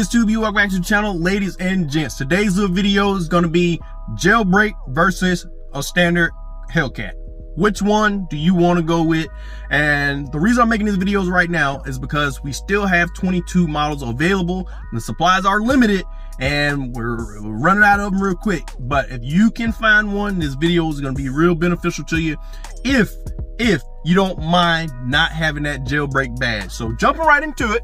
is 2B. Welcome back to the channel, ladies and gents. Today's little video is going to be Jailbreak versus a standard Hellcat. Which one do you want to go with? And the reason I'm making these videos right now is because we still have 22 models available. The supplies are limited and we're running out of them real quick. But if you can find one, this video is going to be real beneficial to you if you don't mind not having that Jailbreak badge. So jumping right into it,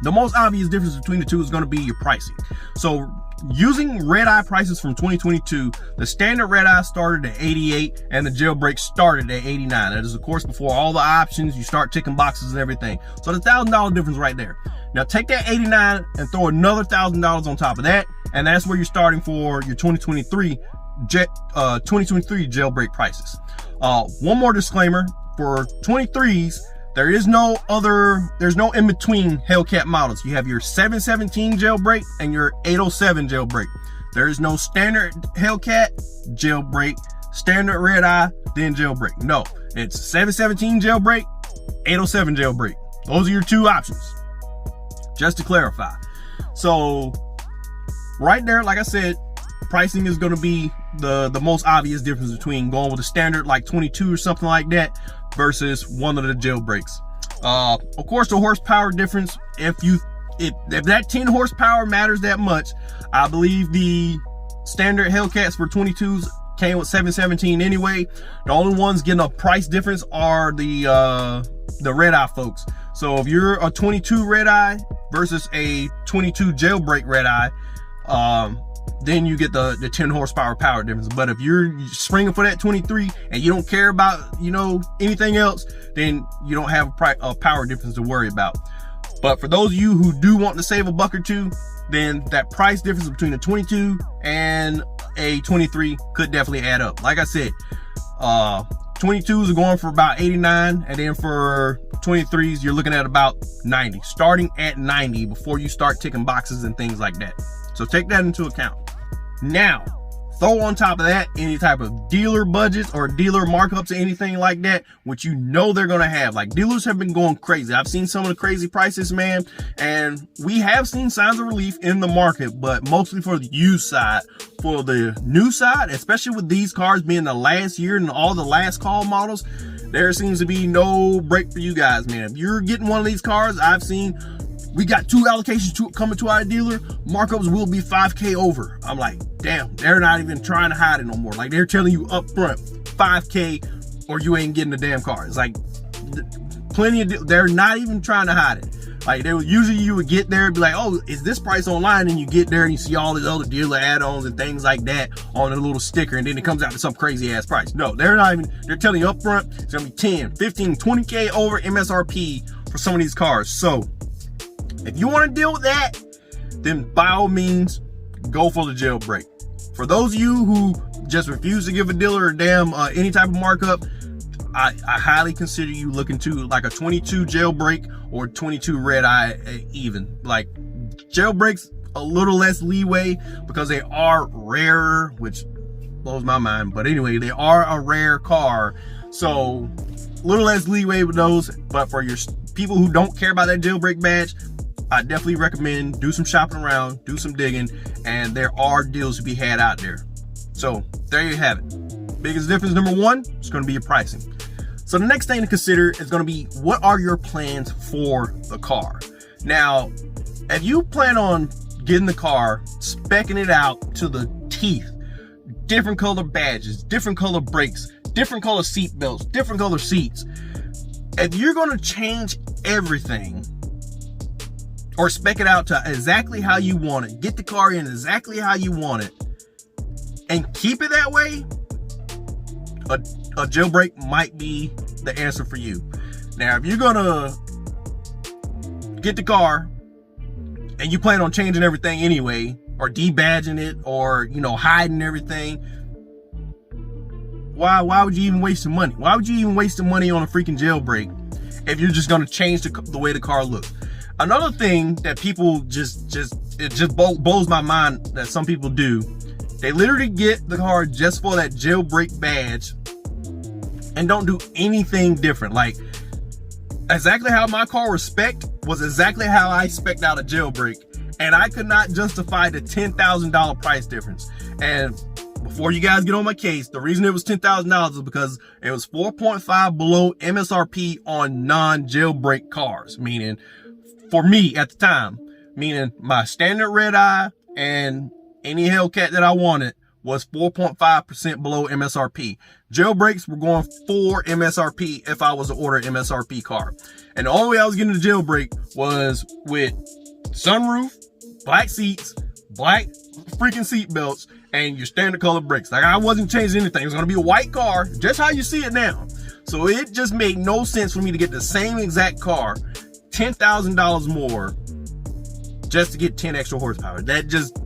the most obvious difference between the two is going to be your pricing. So using red-eye prices from 2022, the standard red-eye started at 88 and the Jailbreak started at 89. That is, of course, before all the options, you start ticking boxes and everything. So the $1,000 difference right there. Now take that 89 and throw another $1,000 on top of that, and that's where you're starting for your 2023 Jailbreak prices. One more disclaimer: for 23s, there's no in between Hellcat models. You have your 717 Jailbreak and your 807 Jailbreak. There is no standard Hellcat Jailbreak, standard red eye, then Jailbreak. No, it's 717 Jailbreak, 807 Jailbreak. Those are your two options, just to clarify. So right there, like I said, pricing is going to be the most obvious difference between going with a standard like 22 or something like that versus one of the Jailbreaks. Of course, the horsepower difference, if that 10 horsepower matters that much, I believe the standard Hellcats for 22s came with 717 anyway. The only ones getting a price difference are the red eye folks. So if you're a 22 red eye versus a 22 Jailbreak red eye, then you get the 10 horsepower power difference. But if you're springing for that 23 and you don't care about, anything else, then you don't have a power difference to worry about. But for those of you who do want to save a buck or two, then that price difference between a 22 and a 23 could definitely add up. Like I said, 22s are going for about 89, and then for 23s, you're looking at about 90, starting at 90 before you start ticking boxes and things like that. So take that into account. Now, throw on top of that any type of dealer budgets or dealer markups or anything like that, which they're going to have. Like, dealers have been going crazy. I've seen some of the crazy prices, man, and we have seen signs of relief in the market, but mostly for the used side. For the new side, especially with these cars being the last year and all the last call models, there seems to be no break for you guys, man. If you're getting one of these cars, I've seen we got 2 allocations coming to our dealer, markups will be 5K over. I'm like, damn, they're not even trying to hide it no more. Like, they're telling you up front, 5K or you ain't getting the damn car. It's like plenty of, they're not even trying to hide it. Like, usually you would get there and be like, oh, is this price online? And you get there and you see all these other dealer add-ons and things like that on a little sticker, and then it comes out to some crazy ass price. No, they're telling you up front, it's gonna be 10, 15, 20K over MSRP for some of these cars. So if you want to deal with that, then by all means, go for the Jailbreak. For those of you who just refuse to give a dealer a damn any type of markup, I highly consider you looking to like a 22 Jailbreak or 22 red eye even. Like, Jailbreak's a little less leeway because they are rarer, which blows my mind. But anyway, they are a rare car, so a little less leeway with those. But for your people who don't care about that Jailbreak badge, I definitely recommend do some shopping around, do some digging, and there are deals to be had out there. So there you have it. Biggest difference, number one, is going to be your pricing. So the next thing to consider is going to be, what are your plans for the car? Now, if you plan on getting the car, speccing it out to the teeth, different color badges, different color brakes, different color seat belts, different color seats, if you're going to change everything or spec it out to exactly how you want it, get the car in exactly how you want it, and keep it that way, a Jailbreak might be the answer for you. Now, if you're gonna get the car and you plan on changing everything anyway, or debadging it, or hiding everything, why would you even waste the money? Why would you even waste the money on a freaking Jailbreak if you're just gonna change the way the car looks? Another thing that people it just blows my mind that some people do, they literally get the car just for that Jailbreak badge and don't do anything different. Like, exactly how my car was spec'd was exactly how I spec'd out a Jailbreak, And I could not justify the $10,000 price difference. And before you guys get on my case, the reason it was $10,000 is because it was 4.5 below MSRP on non-jailbreak cars. Meaning, for me at the time, meaning my standard red eye and any Hellcat that I wanted was 4.5% below MSRP. Jailbreaks were going for MSRP if I was to order an MSRP car. And the only way I was getting the jailbreak was with sunroof, black seats, black freaking seat belts, and your standard color brakes. Like, I wasn't changing anything. It was going to be a white car, just how you see it now. So it just made no sense for me to get the same exact car, $10,000 more, just to get 10 extra horsepower. That just,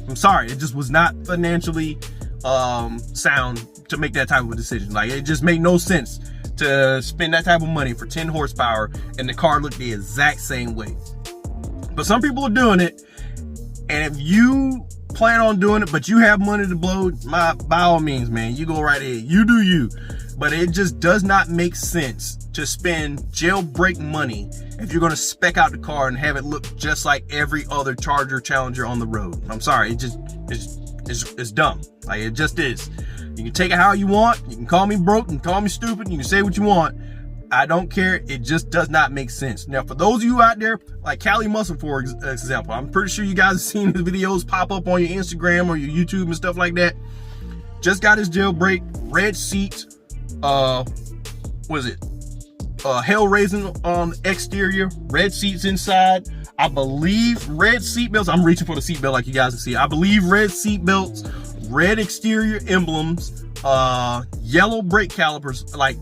I'm sorry, it just was not financially sound to make that type of a decision. Like, it just made no sense to spend that type of money for 10 horsepower and the car looked the exact same way. But some people are doing it, and if you plan on doing it, but you have money to blow, by all means, man, you go right ahead. You do you. But it just does not make sense to spend jailbreak money if you're going to spec out the car and have it look just like every other Charger Challenger on the road. I'm sorry, it's dumb. Like, it just is. You can take it how you want. You can call me broke, you can call me stupid, you can say what you want. I don't care. It just does not make sense. Now, for those of you out there, like Cali Muscle, for example, I'm pretty sure you guys have seen his videos pop up on your Instagram or your YouTube and stuff like that. Just got his jailbreak, red seats, what is it? Hell raising on exterior, red seats inside. I believe red seat belts. I'm reaching for the seat belt like you guys can see. I believe red seat belts, red exterior emblems, yellow brake calipers, like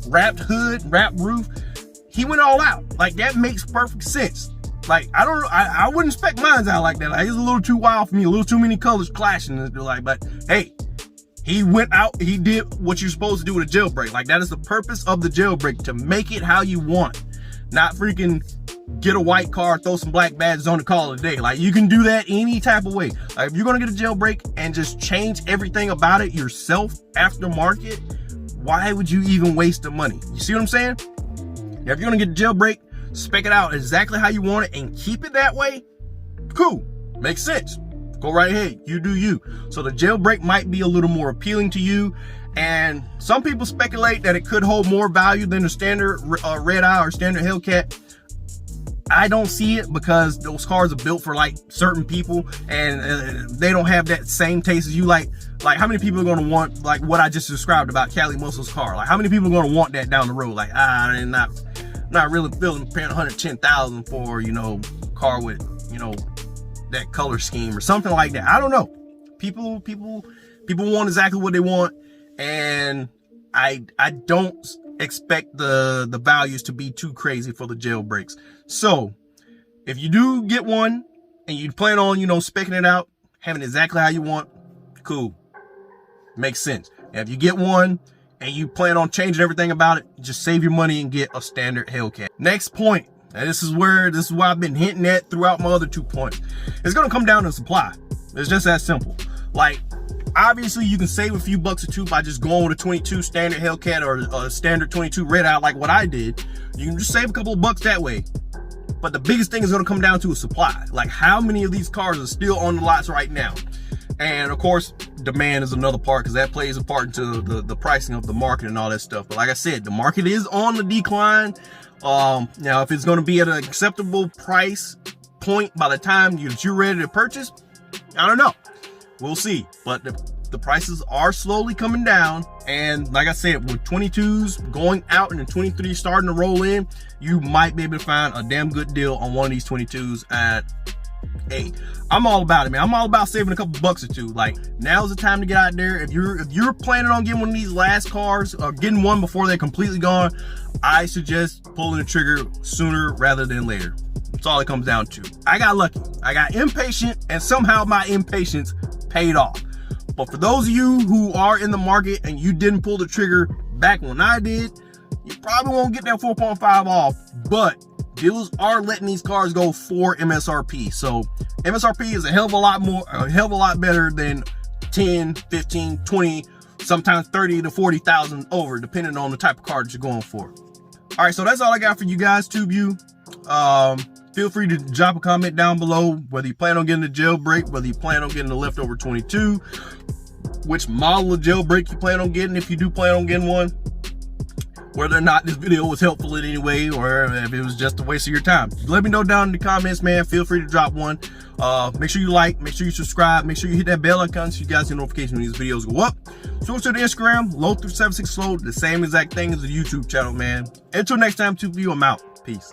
wrapped hood, wrapped roof. He went all out. Like, that makes perfect sense. Like, I wouldn't spec mine out like that. Like, it's a little too wild for me, a little too many colors clashing. Like, but hey, he went out, he did what you're supposed to do with a jailbreak. Like, that is the purpose of the jailbreak, to make it how you want. Not freaking get a white car, throw some black badges on the call of the day. Like, you can do that any type of way. Like, if you're gonna get a jailbreak and just change everything about it yourself aftermarket, why would you even waste the money? You see what I'm saying? If you're gonna get a jailbreak, spec it out exactly how you want it and keep it that way, cool, makes sense. Go right ahead, you do you. So the jailbreak might be a little more appealing to you, and some people speculate that it could hold more value than the standard red eye or standard Hellcat. I don't see it, because those cars are built for like certain people, and they don't have that same taste as you. Like how many people are going to want like what I just described about Cali Muscle's car? Like, how many people are going to want that down the road? Like, I'm not really feeling paying $110,000 for, you know, a car with, you know, that color scheme or something like that. I don't know. People want exactly what they want, and I don't expect the values to be too crazy for the jailbreaks. So if you do get one and you plan on, you know, speccing it out, having it exactly how you want, cool, makes sense. And if you get one and you plan on changing everything about it, just save your money and get a standard Hellcat. Next point, and this is why I've been hinting at throughout my other 2 points. It's gonna come down to supply. It's just that simple. Like, obviously you can save a few bucks or two by just going with a 22 standard Hellcat or a standard 22 red eye like what I did. You can just save a couple of bucks that way. But the biggest thing is going to come down to a supply. Like, how many of these cars are still on the lots right now? And of course, demand is another part, because that plays a part into the pricing of the market and all that stuff. But like I said, the market is on the decline. Now, if it's going to be at an acceptable price point by the time you're ready to purchase, I don't know. We'll see. But the prices are slowly coming down, and like I said, with 22s going out and the 23s starting to roll in, you might be able to find a damn good deal on one of these 22s at, hey, I'm all about it, man. I'm all about saving a couple bucks or two. Like, now's the time to get out there. If you're planning on getting one of these last cars, or getting one before they're completely gone, I suggest pulling the trigger sooner rather than later. That's all it comes down to. I got lucky. I got impatient, and somehow my impatience paid off. But for those of you who are in the market and you didn't pull the trigger back when I did, you probably won't get that 4.5 off, but dealers are letting these cars go for MSRP. So MSRP is a hell of a lot better than 10, 15, 20, sometimes 30 to 40,000 over, depending on the type of car that you're going for. All right, so that's all I got for you guys, TubeU. Feel free to drop a comment down below, whether you plan on getting the Jailbreak, whether you plan on getting the Leftover 22, which model of Jailbreak you plan on getting, if you do plan on getting one, whether or not this video was helpful in any way, or if it was just a waste of your time. Let me know down in the comments, man. Feel free to drop one. Make sure you like, make sure you subscribe, make sure you hit that bell icon so you guys get notifications when these videos go up. Switch to the Instagram, Lothar76Slow, the same exact thing as the YouTube channel, man. Until next time, 2 of you, I'm out. Peace.